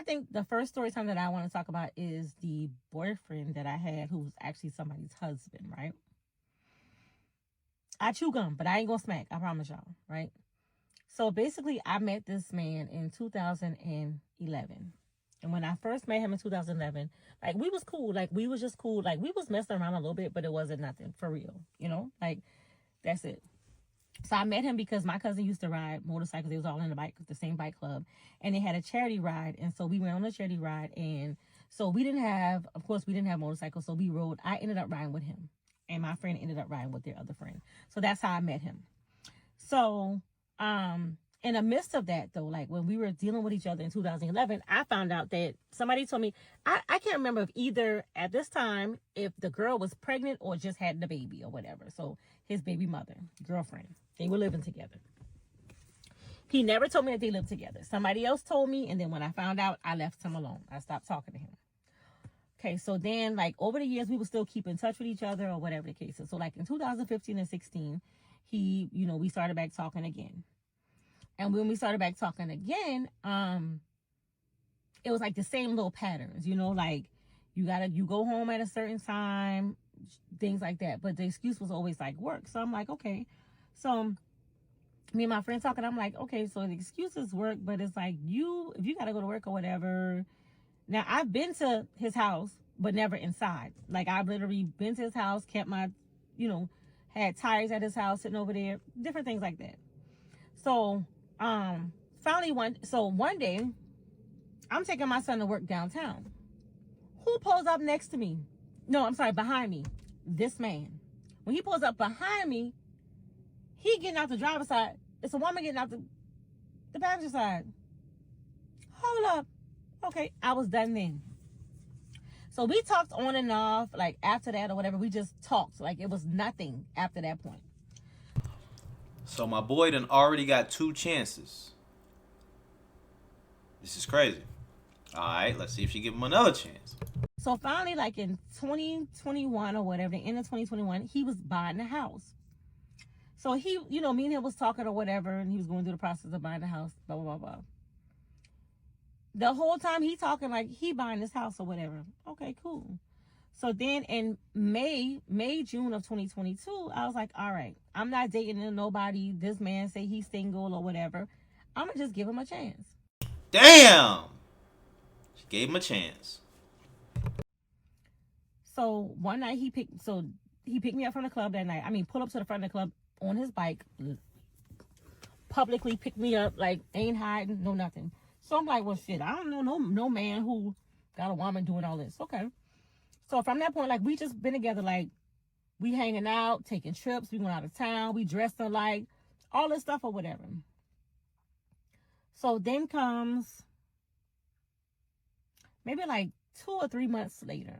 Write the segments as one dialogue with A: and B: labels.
A: think the first story time that I want to talk about is the boyfriend that I had who was actually somebody's husband, right? I chew gum, but I ain't gonna smack. I promise y'all, right? So basically, I met this man in 2011. And when I first met him in 2011, like, we was cool. Like, we was just cool. Like, we was messing around a little bit, but it wasn't nothing for real, you know? Like, that's it. So I met him because my cousin used to ride motorcycles. They was all in the same bike club. And they had a charity ride. And so we went on a charity ride. And so we didn't have motorcycles. So we rode. I ended up riding with him. And my friend ended up riding with their other friend. So that's how I met him. So, in the midst of that, though, like when we were dealing with each other in 2011, I found out that somebody told me, I can't remember if either at this time, if the girl was pregnant or just had the baby or whatever. So his baby mother, girlfriend, they were living together. He never told me that they lived together. Somebody else told me. And then when I found out, I left him alone. I stopped talking to him. Okay, so then, like, over the years, we would still keep in touch with each other or whatever the case is. So, like, in 2015 and 16, we started back talking again. And when we started back talking again, it was like the same little patterns, like, you go home at a certain time, things like that. But the excuse was always like work. So I'm like, okay. So me and my friend talking, I'm like, okay, so the excuses work, but it's like if you got to go to work or whatever. Now, I've been to his house, but never inside. Like, I've literally been to his house, kept my, had tires at his house sitting over there, different things like that. So, finally one day, I'm taking my son to work downtown. Who pulls up next to me? No, I'm sorry, behind me. This man. When he pulls up behind me, he getting out the driver's side. It's a woman getting out the passenger side. Hold up. Okay, I was done then. So we talked on and off, like after that or whatever. We just talked. Like, it was nothing after that point.
B: So my boy done already got 2 chances. This is crazy. All right, let's see if she give him another chance.
A: So finally, like in 2021 or whatever, the end of 2021, he was buying a house. So he, me and him was talking or whatever, and he was going through the process of buying the house, blah, blah, blah, blah. The whole time he talking like he buying this house or whatever. Okay, cool. So then in June of 2022, I was like, all right, I'm not dating nobody. This man say he's single or whatever. I'm going to just give him a chance.
B: Damn! She gave him a chance.
A: So one night he picked me up from the club that night. I mean, pull up to the front of the club on his bike, publicly picked me up, like, ain't hiding, no nothing. So I'm like, well, shit, I don't know no man who got a woman doing all this. Okay. So from that point, like, we just been together, like, we hanging out, taking trips, we going out of town, we dressed alike, all this stuff or whatever. So then comes maybe like 2 or 3 months later,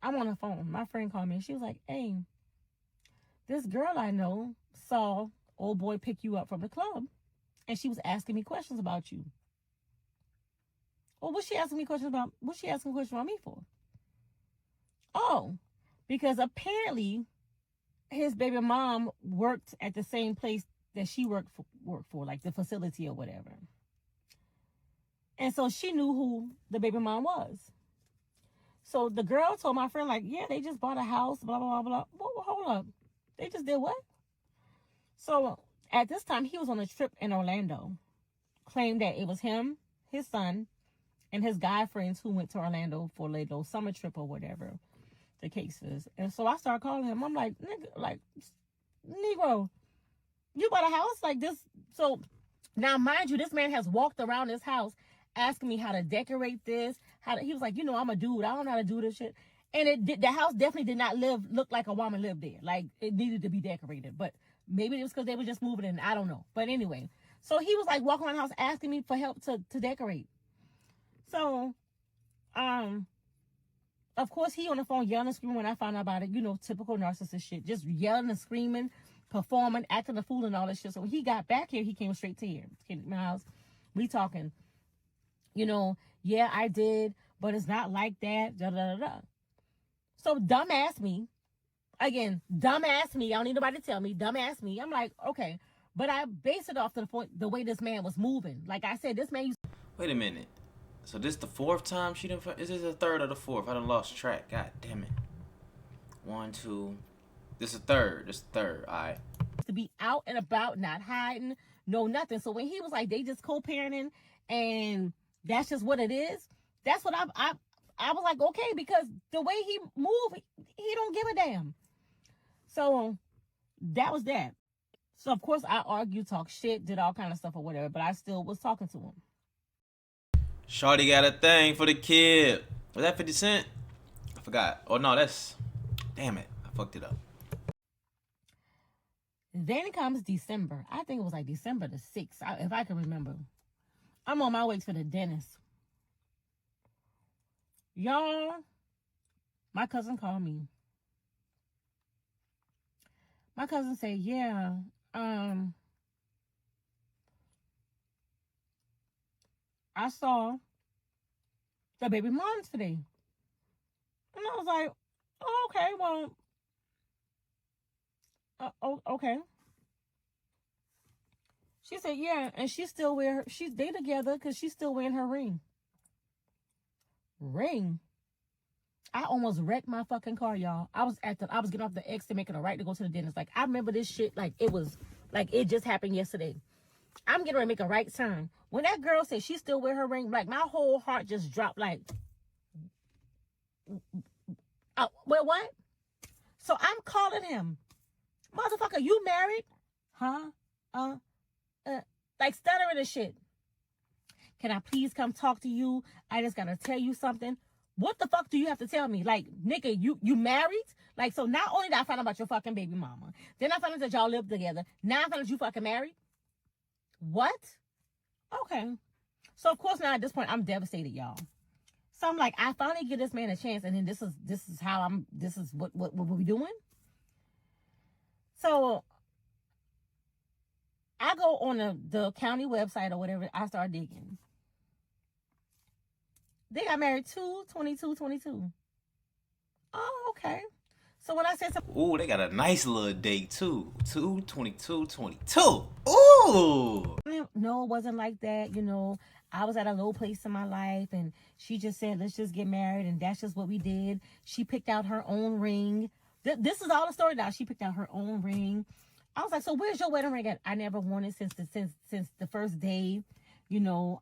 A: I'm on the phone. My friend called me and she was like, hey, this girl I know saw old boy pick you up from the club. And she was asking me questions about you. Well, what's she asking questions about me for? Oh, because apparently his baby mom worked at the same place that she worked for, like the facility or whatever. And so she knew who the baby mom was. So the girl told my friend, like, yeah, they just bought a house, blah, blah, blah, blah. Well, hold up. They just did what? So at this time, he was on a trip in Orlando, claimed that it was him, his son, and his guy friends who went to Orlando for a little summer trip or whatever the case is. And so I started calling him. I'm like, nigga, like, Negro, you bought a house like this? So now, mind you, this man has walked around this house asking me how to decorate this. He was like, I'm a dude. I don't know how to do this shit. And the house definitely did not look like a woman lived there. Like, it needed to be decorated. But maybe it was because they were just moving in. I don't know. But anyway, so he was like walking around the house asking me for help to decorate. So, of course, he on the phone yelling and screaming when I found out about it. Typical narcissist shit. Just yelling and screaming, performing, acting a fool and all that shit. So when he got back here, he came straight to here. Came to my house. We talking. Yeah, I did, but it's not like that. Da da da da. So dumbass me. Again, dumbass me. I don't need nobody to tell me. Dumbass me. I'm like, okay. But I base it off the way this man was moving. Like I said, this man used...
B: Wait a minute. So this the fourth time she done. Is this the third or the fourth? I done lost track. God damn it. 1, 2. This is third. This is third. All right.
A: To be out and about, not hiding, no nothing. So when he was like, they just co-parenting and that's just what it is. That's what I was like, okay, because the way he moved, he don't give a damn. So that was that. So of course I argued, talk shit, did all kind of stuff or whatever, but I still was talking to him.
B: Shawty got a thing for the kid. Was that 50 Cent? I forgot. Oh no, that's. Damn it. I fucked it up.
A: Then comes December. I think it was like December the 6th, if I can remember. I'm on my way to the dentist. Y'all, my cousin called me. My cousin said, yeah, I saw the baby moms today. And I was like, oh, okay, well, okay. She said, yeah, and she still they together because she's still wearing her ring. Ring? I almost wrecked my fucking car, y'all. I was getting off the exit making a right to go to the dentist. Like, I remember this shit like it was, like it just happened yesterday. I'm getting ready to make a right turn. When that girl said she still wear her ring, like my whole heart just dropped like, wait, what? So I'm calling him. Motherfucker, you married? Huh? Like stuttering and shit. Can I please come talk to you? I just gotta tell you something. What the fuck do you have to tell me? Like, nigga, you married? Like, so not only did I find out about your fucking baby mama, then I found out that y'all live together. Now I found out you fucking married? What? Okay. So of course now at this point I'm devastated, y'all. So I'm like, I finally give this man a chance, and then this is how this is what we doing? So I go on the county website or whatever, I start digging. They got married 2/22/22. Oh, okay. So when I said something,
B: Ooh, they got a nice little date too. 2/22/22. Ooh.
A: No, it wasn't like that. You know, I was at a low place in my life, and she just said, let's just get married, and that's just what we did. She picked out her own ring. This is all the story now. She picked out her own ring. I was like, so where's your wedding ring at? I never worn it since the first day. You know,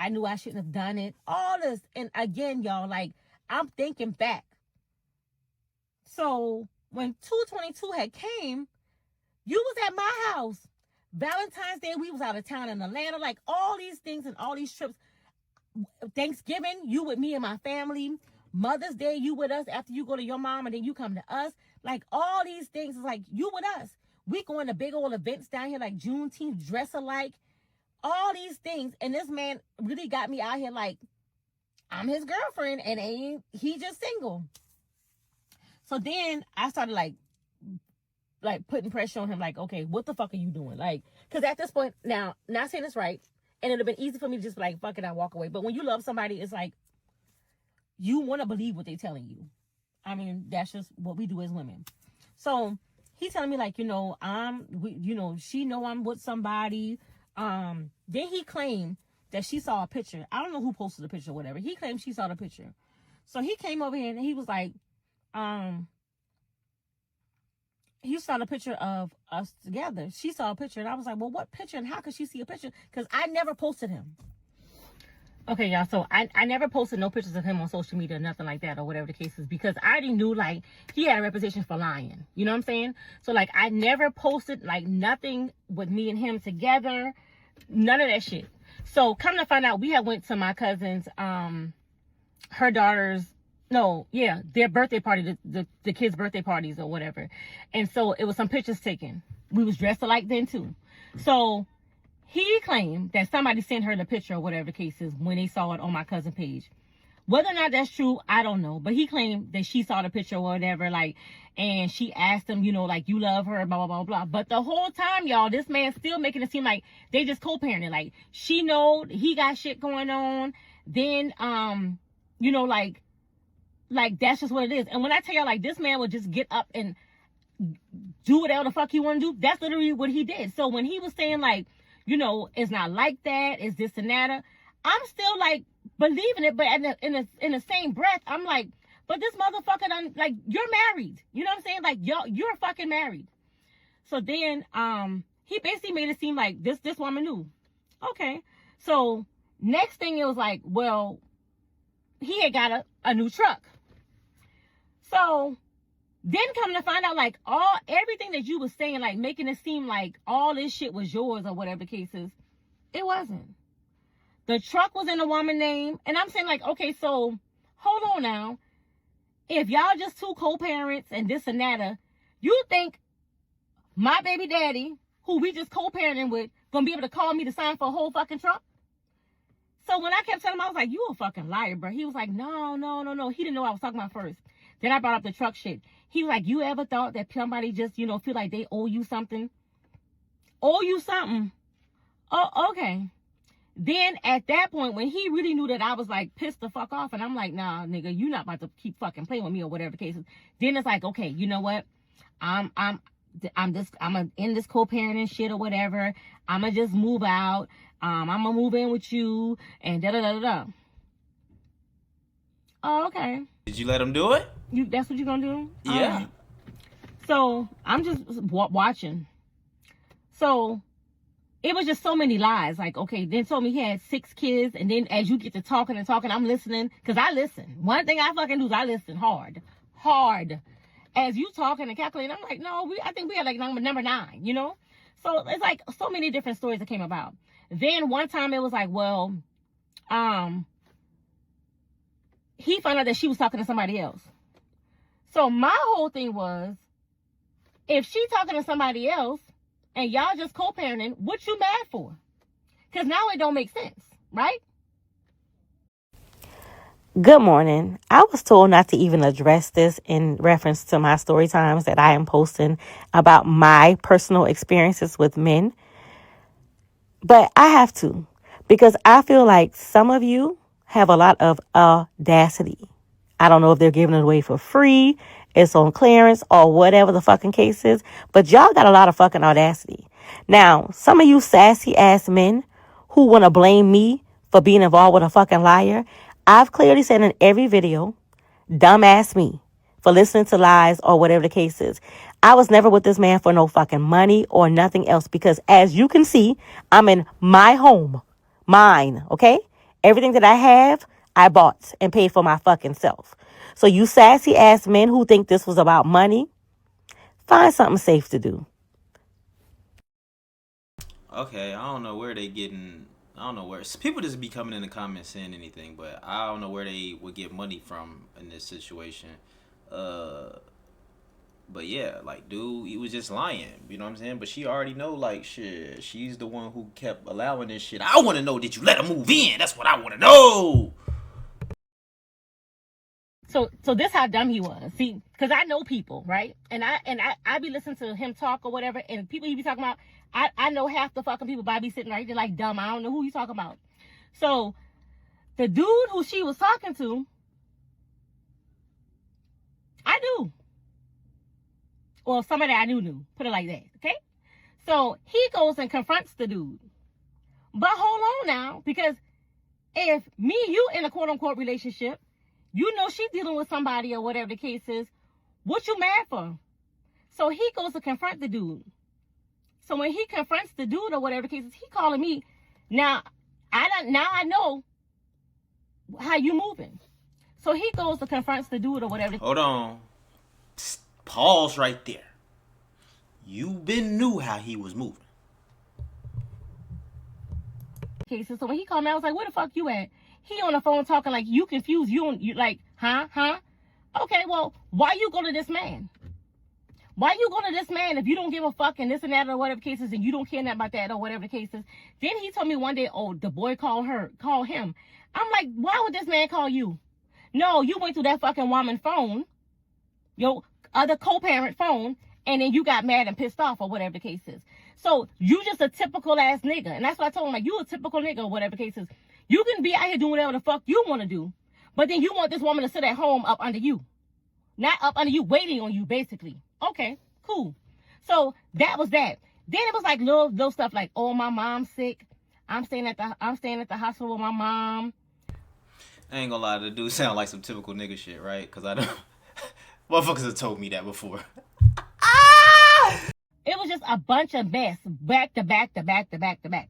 A: I knew I shouldn't have done it. All this. And again, y'all, like, I'm thinking back. So when 2/22 had came, you was at my house. Valentine's Day, we was out of town in Atlanta. Like, all these things and all these trips. Thanksgiving, you with me and my family. Mother's Day, you with us after you go to your mom and then you come to us. Like, all these things is like, you with us. We going to big old events down here like Juneteenth, dress alike. All these things. And this man really got me out here like, I'm his girlfriend and he just single. So then I started like putting pressure on him, like, okay, what the fuck are you doing? Like, because at this point, now, not saying it's right, and it'd have been easy for me to just be like, fuck it, I walk away. But when you love somebody, it's like, you want to believe what they're telling you. I mean, that's just what we do as women. So he's telling me like, she know I'm with somebody. Then he claimed that she saw a picture. I don't know who posted the picture or whatever. He claimed she saw the picture. So he came over here and he was like, he saw the picture of us together. She saw a picture. And I was like, well, what picture? And how could she see a picture? Because I never posted him. Okay, y'all. So I never posted no pictures of him on social media or nothing like that or whatever the case is. Because I already knew, like, he had a reputation for lying. You know what I'm saying? So, like, I never posted, like, nothing with me and him together. None of that shit. So, come to find out, we had went to my cousin's, her daughter's, their birthday party, the kids' birthday parties or whatever. And so it was some pictures taken. We was dressed alike then too. So he claimed that somebody sent her the picture or whatever the case is when they saw it on my cousin's page. Whether or not that's true, I don't know. But he claimed that she saw the picture or whatever, like, and she asked him, like, you love her, blah, blah, blah, blah. But the whole time, y'all, this man's still making it seem like they just co-parenting. Like, she know he got shit going on. Then, like, that's just what it is. And when I tell y'all, like, this man would just get up and do whatever the fuck he want to do, that's literally what he did. So when he was saying, like, it's not like that, it's this and that, I'm still like, believing it, but in the same breath, I'm like, but this motherfucker done, like, you're married. You know what I'm saying? Like, you're fucking married. So then, he basically made it seem like this woman knew. Okay. So next thing it was like, well, he had got a new truck. So then coming to find out, like, everything that you was saying, like, making it seem like all this shit was yours or whatever the case is, it wasn't. The truck was in a woman's name. And I'm saying, like, okay, so hold on now. If y'all just two co-parents and this and that, you think my baby daddy, who we just co-parenting with, gonna be able to call me to sign for a whole fucking truck? So when I kept telling him, I was like, you a fucking liar, bro. He was like, no. He didn't know what I was talking about first. Then I brought up the truck shit. He was like, you ever thought that somebody just, feel like they owe you something? Owe you something? Oh, okay. Then at that point, when he really knew that I was like pissed the fuck off, and I'm like, nah, nigga, you not about to keep fucking playing with me or whatever the case is. Then it's like, okay, you know what? I'm in this co-parenting shit or whatever. I'ma just move out. I'ma move in with you and da da da da. Oh, okay.
B: Did you let him do it?
A: That's what you gonna do?
B: Yeah.
A: Right. So I'm just watching. So it was just so many lies. Like, okay, then told me he had 6 kids, and then as you get to talking, I'm listening, because I listen. One thing I fucking do is I listen hard. As you talking and calculating, I'm like, no, I think we had like number 9, So it's like so many different stories that came about. Then one time it was like, well, he found out that she was talking to somebody else. So my whole thing was, if she talking to somebody else and y'all just co-parenting, what you mad for? Because now it don't make sense, right?
C: Good morning. I was told not to even address this in reference to my story times that I am posting about my personal experiences with men. But I have to, because I feel like some of you have a lot of audacity. I don't know if they're giving it away for free, it's on clearance, or whatever the fucking case is, but y'all got a lot of fucking audacity. Now, some of you sassy ass men who want to blame me for being involved with a fucking liar, I've clearly said in every video, dumbass me for listening to lies or whatever the case is. I was never with this man for no fucking money or nothing else, because as you can see, I'm in my home, mine, okay? Everything that I have, I bought and paid for my fucking self. So you sassy ass men who think this was about money, find something safe to do.
B: Okay, I don't know where people just be coming in the comments saying anything, but I don't know where they would get money from in this situation. But yeah, like, dude, he was just lying, you know what I'm saying? But she already know, like, shit, she's the one who kept allowing this shit. I want to know, did you let her move in? That's what I want to know.
A: So this how dumb he was. See, because I know people, right? And I be listening to him talk or whatever, and people he be talking about, I know half the fucking people, but I be sitting right there like dumb. I don't know who you talking about. So the dude who she was talking to, I knew. Well, somebody I knew. Put it like that, okay? So he goes and confronts the dude. But hold on now, because if me and you in a quote-unquote relationship, you know she's dealing with somebody or whatever the case is, what you mad for? So he goes to confront the dude. So when he confronts the dude or whatever the case is, he calling me. Now I know how you moving. So he goes to confronts the dude or whatever.
B: Hold on. Pause right there. You been knew how he was moving.
A: So when he called me, I was like, where the fuck you at? He on the phone talking like you confused. You like, huh? Okay, well, why you go to this man? Why you go to this man if you don't give a fuck and this and that or whatever cases, and you don't care nothing about that or whatever cases? Then he told me one day, oh, the boy called him. I'm like, why would this man call you? No, you went through that fucking woman phone, your other co-parent phone, and then you got mad and pissed off or whatever the case is. So you just a typical ass nigga. And that's what I told him, like, you a typical nigga or whatever the case is. You can be out here doing whatever the fuck you want to do, but then you want this woman to sit at home up under you. Not up under you, waiting on you, basically. Okay, cool. So that was that. Then it was like little stuff like, oh, my mom's sick. I'm staying at the hospital with my mom.
B: I ain't gonna lie, the dude sound like some typical nigga shit, right? Cause I don't. Motherfuckers have told me that before.
A: It was just a bunch of mess, back to back to back to back to back.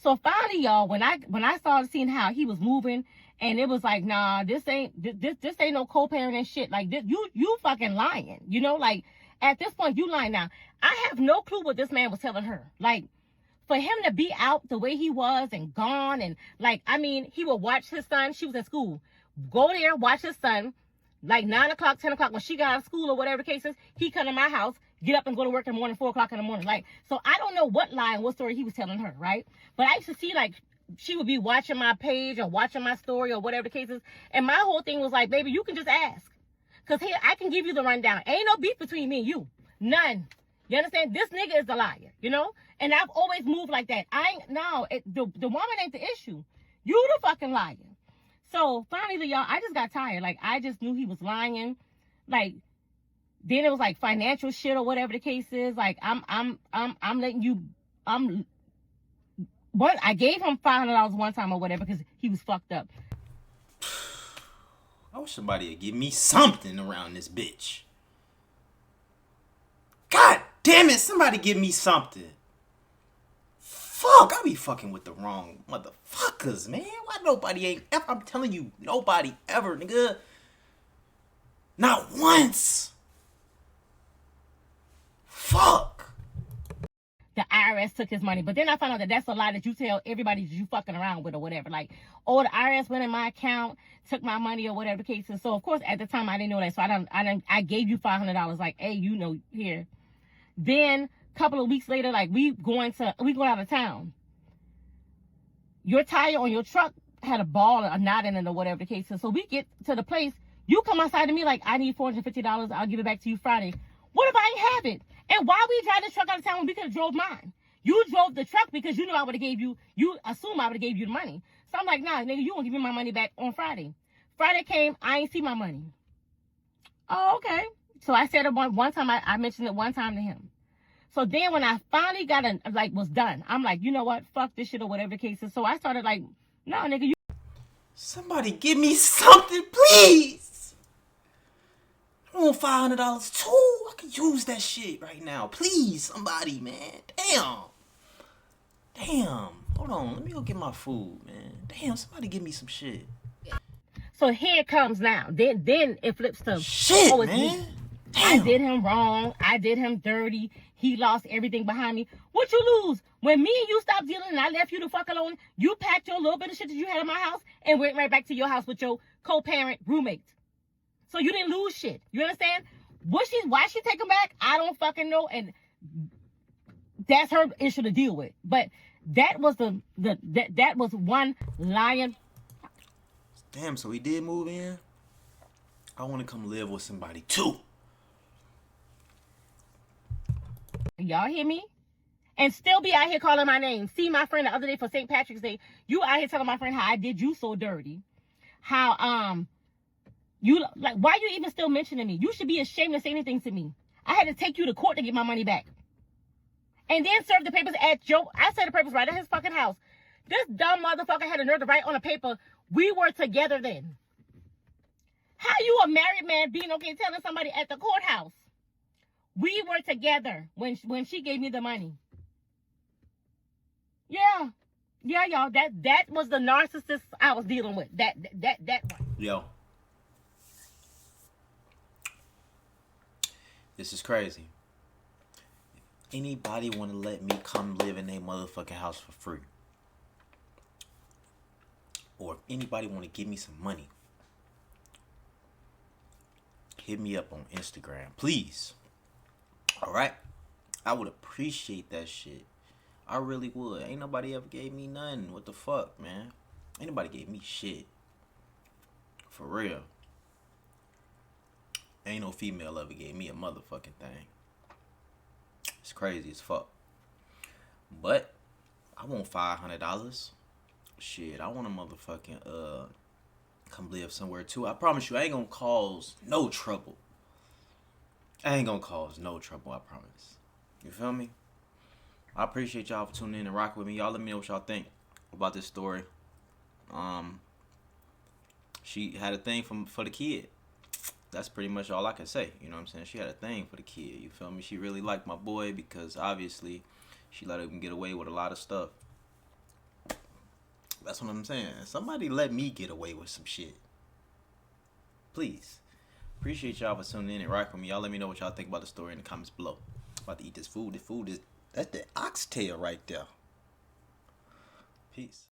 A: So finally, y'all, when I started seeing how he was moving, and it was like, nah, this ain't no co-parenting shit. Like this, you fucking lying. You know, like at this point, you lying now. I have no clue what this man was telling her. Like, for him to be out the way he was and gone, and like, I mean, he would watch his son. She was at school. Go there, watch his son. Like 9 o'clock, 10 o'clock, when she got out of school or whatever the case is, he come to my house, get up and go to work in the morning, 4 o'clock in the morning. Like, so I don't know what lie and what story he was telling her, right? But I used to see, like, she would be watching my page or watching my story or whatever the case is. And my whole thing was like, baby, you can just ask. Because here, I can give you the rundown. Ain't no beef between me and you. None. You understand? This nigga is the liar, you know? And I've always moved like that. The woman ain't the issue. You the fucking liar. So finally, y'all, I just got tired. Like, I just knew he was lying. Like, then it was like financial shit or whatever the case is. Like, I'm letting you, what? I gave him $500 one time or whatever because he was fucked up.
B: I wish somebody would give me something around this bitch. God damn it, somebody give me something. Fuck, I be fucking with the wrong motherfuckers, man. Why nobody ain't ever? I'm telling you, nobody ever, nigga. Not once. Fuck.
A: The IRS took his money, but then I found out that that's a lie that you tell everybody that you fucking around with or whatever. Like, oh, the IRS went in my account, took my money or whatever the case is. So of course at the time I didn't know that, so I gave you $500. Like, hey, you know, here. Then couple of weeks later, like, we going out of town. Your tire on your truck had a ball or a knot in it or whatever the case is. So we get to the place. You come outside to me like, I need $450. I'll give it back to you Friday. What if I ain't have it? And why we drive the truck out of town when we could have drove mine? You drove the truck because you knew I would have gave you, you assume I would have gave you the money. So I'm like, nah, nigga, you won't give me my money back on Friday. Friday came, I ain't see my money. Oh, okay. So I said it one time, I mentioned it one time to him. So then when I finally was done, I'm like, you know what? Fuck this shit or whatever the case is. So I started like, no, nigga, you.
B: Somebody give me something, please. I want $500 too. I could use that shit right now. Please, somebody, man. Damn. Hold on. Let me go get my food, man. Damn, somebody give me some shit.
A: So here it comes now. Then it flips to
B: shit, man.
A: Me. I did him wrong. I did him dirty. He lost everything behind me. What you lose? When me and you stopped dealing and I left you the fuck alone, you packed your little bit of shit that you had in my house and went right back to your house with your co-parent roommate. So you didn't lose shit. You understand? Why she take him back? I don't fucking know. And that's her issue to deal with. But that was that was one lying.
B: Damn, so he did move in? I want to come live with somebody too.
A: Y'all hear me? And still be out here calling my name. See my friend the other day for St. Patrick's Day. You out here telling my friend how I did you so dirty. How you like, why you even still mentioning me? You should be ashamed to say anything to me. I had to take you to court to get my money back. And then serve the papers at Joe. I said the papers right at his fucking house. This dumb motherfucker had a nerve to write on a paper, we were together then. How you a married man being okay telling somebody at the courthouse? We were together when she gave me the money. Yeah, y'all. That was the narcissist I was dealing with. That one.
B: Yo. This is crazy. Anybody want to let me come live in a motherfucking house for free? Or if anybody want to give me some money, hit me up on Instagram, please. Alright? I would appreciate that shit. I really would. Ain't nobody ever gave me nothing. What the fuck, man? Ain't nobody gave me shit. For real. Ain't no female ever gave me a motherfucking thing. It's crazy as fuck. But I want $500. Shit, I want a motherfucking come live somewhere too. I promise you, I ain't gonna cause no trouble. I ain't gonna cause no trouble, I promise. You feel me? I appreciate y'all for tuning in and rocking with me. Y'all let me know what y'all think about this story. she had a thing for the kid. That's pretty much all I can say. You know what I'm saying? She had a thing for the kid. You feel me? She really liked my boy because obviously she let him get away with a lot of stuff. That's what I'm saying. Somebody let me get away with some shit. Please. Appreciate y'all for tuning in and rocking with me. Y'all let me know what y'all think about the story in the comments below. I'm about to eat this food. That's the oxtail right there. Peace.